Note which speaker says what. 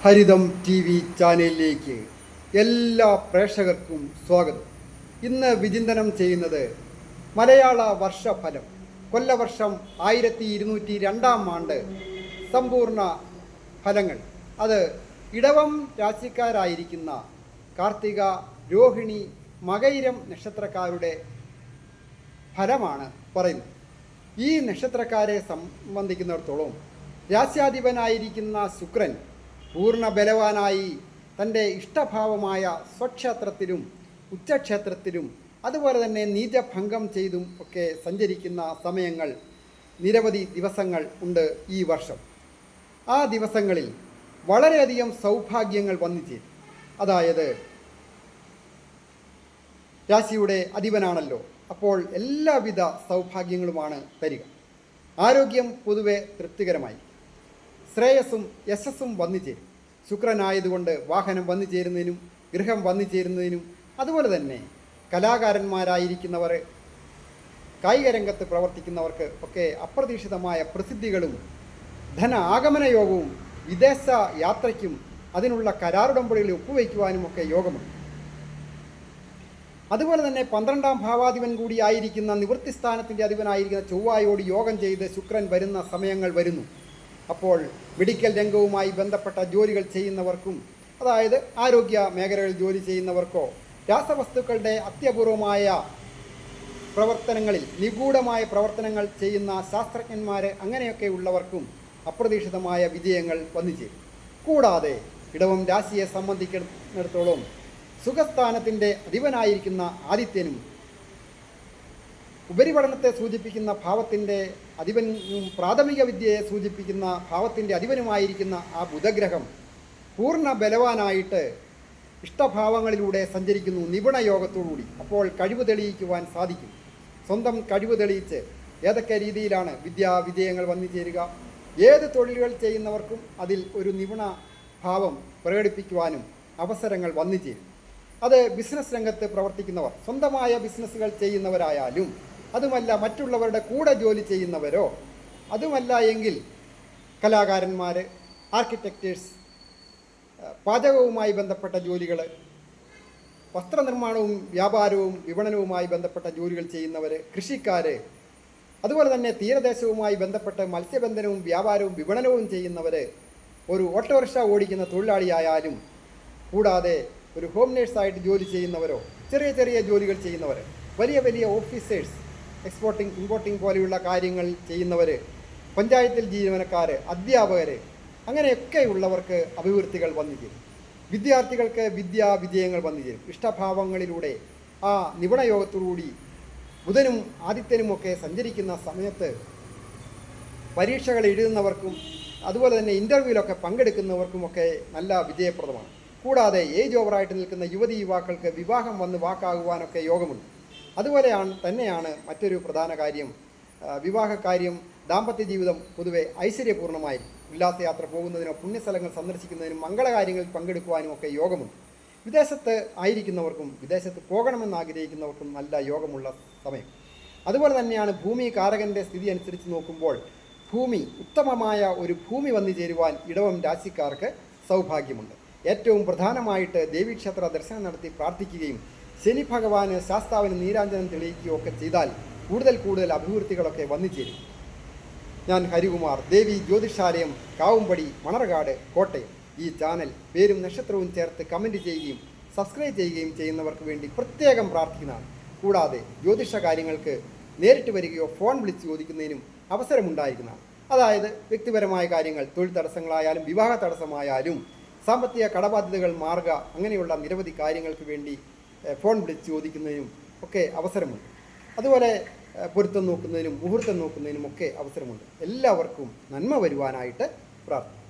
Speaker 1: ഹരിതം T V ചാനലിലേക്ക് എല്ലാ പ്രേക്ഷകർക്കും സ്വാഗതം. ഇന്ന് വിചിന്തനം ചെയ്യുന്നത് മലയാള വർഷഫലം, കൊല്ലവർഷം 1202 സമ്പൂർണ്ണ ഫലങ്ങൾ. അത് ഇടവം രാശിക്കാരായിരിക്കുന്ന കാർത്തിക, രോഹിണി, മകയിരം നക്ഷത്രക്കാരുടെ ഫലമാണ് പറയുന്നത്. ഈ നക്ഷത്രക്കാരെ സംബന്ധിക്കുന്നിടത്തോളം രാശ്യാധിപനായിരിക്കുന്ന ശുക്രൻ പൂർണ്ണ ബലവാനായി തൻ്റെ ഇഷ്ടഭാവമായ സ്വക്ഷേത്രത്തിലും ഉച്ചക്ഷേത്രത്തിലും അതുപോലെ തന്നെ നീചഭംഗം ചെയ്തും ഒക്കെ സഞ്ചരിക്കുന്ന സമയങ്ങൾ, നിരവധി ദിവസങ്ങൾ ഉണ്ട് ഈ വർഷം. ആ ദിവസങ്ങളിൽ വളരെയധികം സൗഭാഗ്യങ്ങൾ വന്നു ചേരും. അതായത് രാശിയുടെ അധിപനാണല്ലോ, അപ്പോൾ എല്ലാവിധ സൗഭാഗ്യങ്ങളുമാണ് തരിക. ആരോഗ്യം പൊതുവെ തൃപ്തികരമായി, ശ്രേയസ്സും യശസ്സും വന്നു ചേരും. ശുക്രനായതുകൊണ്ട് വാഹനം വന്നു ചേരുന്നതിനും ഗൃഹം വന്നു ചേരുന്നതിനും അതുപോലെ തന്നെ കലാകാരന്മാരായിരിക്കുന്നവർ, കായിക രംഗത്ത് പ്രവർത്തിക്കുന്നവർക്ക് ഒക്കെ അപ്രതീക്ഷിതമായ പ്രസിദ്ധികളും ധന ആഗമന യോഗവും വിദേശ യാത്രയ്ക്കും അതിനുള്ള കരാറുടമ്പടികളിൽ ഒപ്പുവയ്ക്കുവാനും ഒക്കെ യോഗമുണ്ട്. അതുപോലെ തന്നെ 12ാം ഭാവാധിപൻ കൂടിയായിരിക്കുന്ന നിവൃത്തിസ്ഥാനത്തിൻ്റെ അധിപനായിരിക്കുന്ന ചൊവ്വായോട് യോഗം ചെയ്ത് ശുക്രൻ വരുന്ന സമയങ്ങൾ വരുന്നു. അപ്പോൾ മെഡിക്കൽ രംഗവുമായി ബന്ധപ്പെട്ട ജോലികൾ ചെയ്യുന്നവർക്കും, അതായത് ആരോഗ്യ മേഖലകളിൽ ജോലി ചെയ്യുന്നവർക്കോ, രാസവസ്തുക്കളുടെ അത്യപൂർവമായ പ്രവർത്തനങ്ങളിൽ നിഗൂഢമായ പ്രവർത്തനങ്ങൾ ചെയ്യുന്ന ശാസ്ത്രജ്ഞന്മാർ, അങ്ങനെയൊക്കെ ഉള്ളവർക്കും അപ്രതീക്ഷിതമായ വിജയങ്ങൾ വന്നു ചേരും. കൂടാതെ ഇടവം രാശിയെ സംബന്ധിക്കുന്നിടത്തോളം സുഖസ്ഥാനത്തിൻ്റെ അധിപനായിരിക്കുന്ന ആദിത്യനും ഉപരിപഠനത്തെ സൂചിപ്പിക്കുന്ന ഭാവത്തിൻ്റെ അധിപനും പ്രാഥമിക വിദ്യയെ സൂചിപ്പിക്കുന്ന ഭാവത്തിൻ്റെ അധിപനുമായിരിക്കുന്ന ആ ബുധഗ്രഹം പൂർണ്ണ ബലവാനായിട്ട് ഇഷ്ടഭാവങ്ങളിലൂടെ സഞ്ചരിക്കുന്നു, നിപുണ യോഗത്തോടുകൂടി. അപ്പോൾ കഴിവ് തെളിയിക്കുവാൻ സാധിക്കും. സ്വന്തം കഴിവ് തെളിയിച്ച് ഏതൊക്കെ രീതിയിലാണ് വിജയങ്ങൾ വന്നു ചേരുക, ഏത് തൊഴിലുകൾ ചെയ്യുന്നവർക്കും അതിൽ ഒരു നിപുണ ഭാവം പ്രകടിപ്പിക്കുവാനും അവസരങ്ങൾ വന്നു ചേരും. അത് ബിസിനസ് രംഗത്ത് പ്രവർത്തിക്കുന്നവർ, സ്വന്തമായ ബിസിനസ്സുകൾ ചെയ്യുന്നവരായാലും, അതുമല്ല മറ്റുള്ളവരുടെ കൂടെ ജോലി ചെയ്യുന്നവരോ, അതുമല്ല എങ്കിൽ കലാകാരന്മാർ, ആർക്കിടെക്റ്റേഴ്സ്, പാചകവുമായി ബന്ധപ്പെട്ട ജോലികൾ, വസ്ത്രനിർമ്മാണവും വ്യാപാരവും വിപണനവുമായി ബന്ധപ്പെട്ട ജോലികൾ ചെയ്യുന്നവർ, കൃഷിക്കാർ, അതുപോലെ തന്നെ തീരദേശവുമായി ബന്ധപ്പെട്ട് മത്സ്യബന്ധനവും വ്യാപാരവും വിപണനവും ചെയ്യുന്നവർ, ഒരു ഓട്ടോറിക്ഷ ഓടിക്കുന്ന തൊഴിലാളിയായാലും, കൂടാതെ ഒരു ഹോം നേഴ്സായിട്ട് ജോലി ചെയ്യുന്നവരോ, ചെറിയ ചെറിയ ജോലികൾ ചെയ്യുന്നവർ, വലിയ വലിയ ഓഫീസേഴ്സ്, എക്സ്പോർട്ടിംഗ് ഇമ്പോർട്ടിംഗ് പോലെയുള്ള കാര്യങ്ങൾ ചെയ്യുന്നവർ, പഞ്ചായത്തിൽ ജീവനക്കാർ, അധ്യാപകർ, അങ്ങനെയൊക്കെയുള്ളവർക്ക് അഭിവൃദ്ധികൾ വന്നു ചേരും. വിദ്യാർത്ഥികൾക്ക് വിജയങ്ങൾ വന്നു ചേരും. ഇഷ്ടഭാവങ്ങളിലൂടെ ആ നിപുണയോഗത്തോടുകൂടി ബുധനും ആദിത്യനുമൊക്കെ സഞ്ചരിക്കുന്ന സമയത്ത് പരീക്ഷകൾ എഴുതുന്നവർക്കും അതുപോലെ തന്നെ ഇൻ്റർവ്യൂവിലൊക്കെ പങ്കെടുക്കുന്നവർക്കുമൊക്കെ നല്ല വിജയപ്രദമാണ്. കൂടാതെ ഏജ് ഓവറായിട്ട് നിൽക്കുന്ന യുവതി യുവാക്കൾക്ക് വിവാഹം വന്ന് വാക്കാകുവാനൊക്കെ യോഗമുണ്ട്. അതുപോലെ തന്നെയാണ് മറ്റൊരു പ്രധാന കാര്യം, വിവാഹകാര്യം, ദാമ്പത്യ ജീവിതം പൊതുവെ ഐശ്വര്യപൂർണ്ണമായിരിക്കും. ഉല്ലാസയാത്ര പോകുന്നതിനോ പുണ്യസ്ഥലങ്ങൾ സന്ദർശിക്കുന്നതിനും മംഗളകാര്യങ്ങളിൽ പങ്കെടുക്കുവാനും ഒക്കെ യോഗമുണ്ട്. വിദേശത്ത് ആയിരിക്കുന്നവർക്കും വിദേശത്ത് പോകണമെന്ന് ആഗ്രഹിക്കുന്നവർക്കും നല്ല യോഗമുള്ള സമയം. അതുപോലെ തന്നെയാണ് ഭൂമി കാരകൻ്റെ സ്ഥിതി അനുസരിച്ച് നോക്കുമ്പോൾ ഭൂമി, ഉത്തമമായ ഒരു ഭൂമി വന്നു ചേരുവാൻ ഇടവം രാശിക്കാർക്ക് സൗഭാഗ്യമുണ്ട്. ഏറ്റവും പ്രധാനമായിട്ട് ദേവീക്ഷേത്ര ദർശനം നടത്തി പ്രാർത്ഥിക്കുകയും ശനി ഭഗവാന് ശാസ്താവിന് നീരാഞ്ജനം തെളിയിക്കുകയോ ഒക്കെ ചെയ്താൽ കൂടുതൽ അഭിവൃദ്ധികളൊക്കെ വന്നു ചേരും. ഞാൻ ഹരികുമാർ, ദേവി ജ്യോതിഷാലയം, കാവുംപടി, മണർകാട്, കോട്ടയം. ഈ ചാനൽ പേരും നക്ഷത്രവും ചേർത്ത് കമൻറ്റ് ചെയ്യുകയും സബ്സ്ക്രൈബ് ചെയ്യുകയും ചെയ്യുന്നവർക്ക് വേണ്ടി പ്രത്യേകം പ്രാർത്ഥിക്കുന്നതാണ്. കൂടാതെ ജ്യോതിഷ കാര്യങ്ങൾക്ക് നേരിട്ട് വരികയോ ഫോൺ വിളിച്ച് ചോദിക്കുന്നതിനും അവസരമുണ്ടായിരിക്കുന്നതാണ്. അതായത് വ്യക്തിപരമായ കാര്യങ്ങൾ, തൊഴിൽ തടസ്സങ്ങളായാലും വിവാഹ തടസ്സമായാലും സാമ്പത്തിക കടബാധ്യതകൾ മാറുക, അങ്ങനെയുള്ള നിരവധി കാര്യങ്ങൾക്ക് വേണ്ടി ഫോൺ വിളിച്ച് ചോദിക്കുന്നതിനും ഒക്കെ അവസരമുണ്ട്. അതുപോലെ പൊരുത്തം നോക്കുന്നതിനും മുഹൂർത്തം നോക്കുന്നതിനും ഒക്കെ അവസരമുണ്ട്. എല്ലാവർക്കും നന്മ വരുവാനായിട്ട് പ്രാർത്ഥിക്കുന്നു.